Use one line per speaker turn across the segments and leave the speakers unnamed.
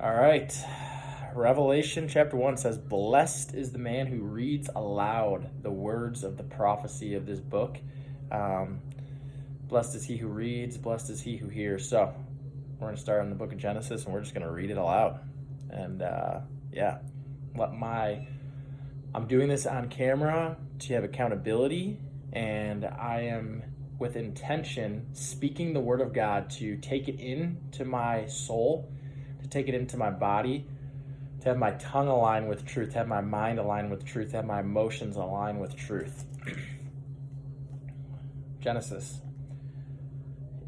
All right. Revelation chapter 1 says, "Blessed is the man who reads aloud the words of the prophecy of this book." Blessed is he who reads, blessed is he who hears. So we're going to start in the book of Genesis, and we're just going to read it aloud. And I'm doing this on camera to have accountability, and I am with intention speaking the word of God to take it into my soul, to take it into my body, to have my tongue align with truth, to have my mind align with truth, to have my emotions align with truth. Genesis.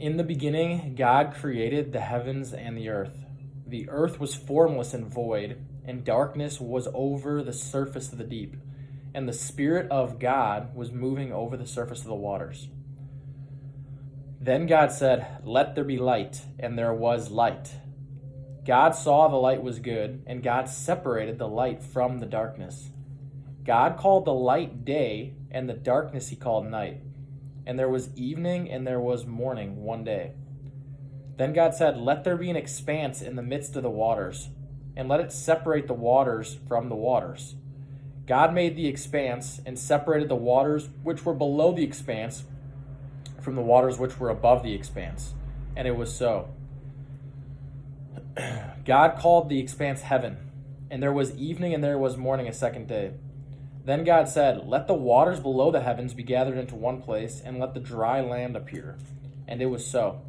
In the beginning, God created the heavens and the earth. The earth was formless and void, and darkness was over the surface of the deep, and the Spirit of God was moving over the surface of the waters. Then God said, "Let there be light," and there was light. God saw the light was good, and God separated the light from the darkness. God called the light day, and the darkness he called night. And there was evening and there was morning one day. Then God said, "Let there be an expanse in the midst of the waters, and let it separate the waters from the waters." God made the expanse and separated the waters which were below the expanse from the waters which were above the expanse. And it was so. God called the expanse heaven, and there was evening and there was morning a second day. Then God said, "Let the waters below the heavens be gathered into one place, and let the dry land appear." And it was so.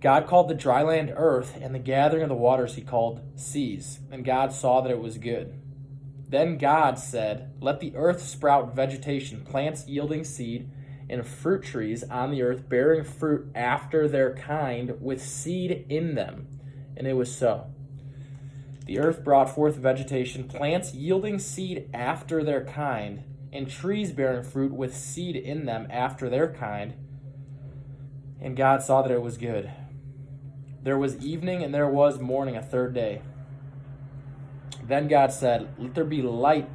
God called the dry land earth, and the gathering of the waters he called seas. And God saw that it was good. Then God said, "Let the earth sprout vegetation, plants yielding seed, and fruit trees on the earth, bearing fruit after their kind, with seed in them." And it was so. The earth brought forth vegetation, plants yielding seed after their kind, and trees bearing fruit with seed in them after their kind. And God saw that it was good. There was evening and there was morning a third day. Then God said, "Let there be light.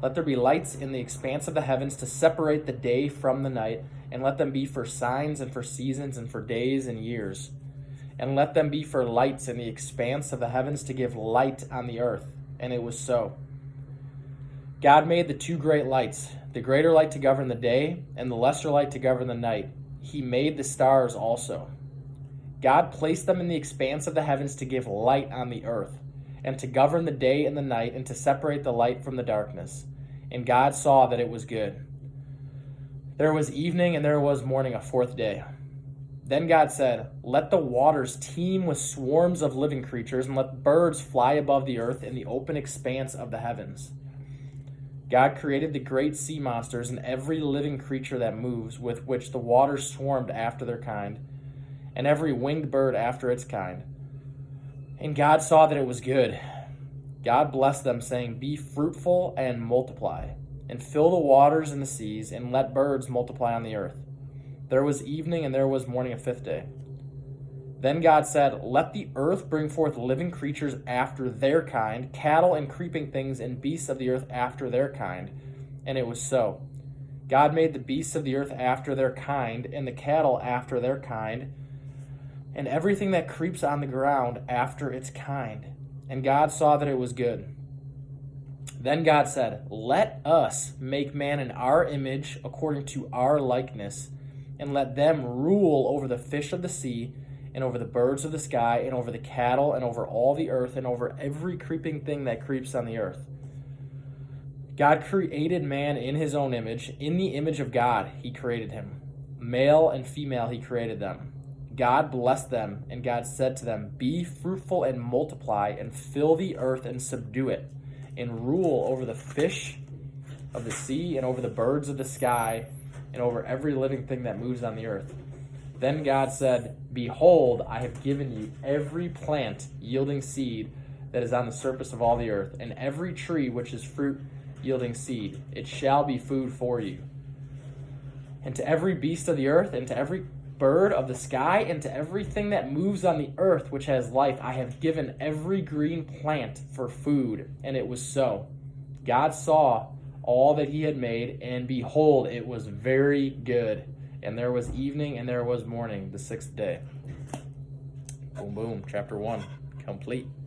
Let there be lights in the expanse of the heavens to separate the day from the night, and let them be for signs and for seasons and for days and years. And let them be for lights in the expanse of the heavens to give light on the earth." And it was so. God made the two great lights, the greater light to govern the day, and the lesser light to govern the night. He made the stars also. God placed them in the expanse of the heavens to give light on the earth, and to govern the day and the night, and to separate the light from the darkness. And God saw that it was good. There was evening and there was morning a fourth day. Then God said, "Let the waters teem with swarms of living creatures, and let birds fly above the earth in the open expanse of the heavens." God created the great sea monsters and every living creature that moves, with which the waters swarmed after their kind, and every winged bird after its kind. And God saw that it was good. God blessed them, saying, "Be fruitful and multiply, and fill the waters and the seas, and let birds multiply on the earth." There was evening and there was morning a fifth day. Then God said, "Let the earth bring forth living creatures after their kind, cattle and creeping things and beasts of the earth after their kind." And it was so. God made the beasts of the earth after their kind, and the cattle after their kind, and everything that creeps on the ground after its kind. And God saw that it was good. Then God said, "Let us make man in our image, according to our likeness, and let them rule over the fish of the sea, and over the birds of the sky, and over the cattle, and over all the earth, and over every creeping thing that creeps on the earth." God created man in his own image. In the image of God he created him. Male and female he created them. God blessed them, and God said to them, "Be fruitful and multiply, and fill the earth and subdue it, and rule over the fish of the sea, and over the birds of the sky, and over every living thing that moves on the earth." Then God said, "Behold, I have given you every plant yielding seed that is on the surface of all the earth, and every tree which is fruit yielding seed. It shall be food for you. And to every beast of the earth, and to every bird of the sky, and to everything that moves on the earth which has life, I have given every green plant for food." And it was so. God saw all that he had made, and behold, it was very good. And there was evening and there was morning, the sixth day. Boom, boom, chapter 1. Complete.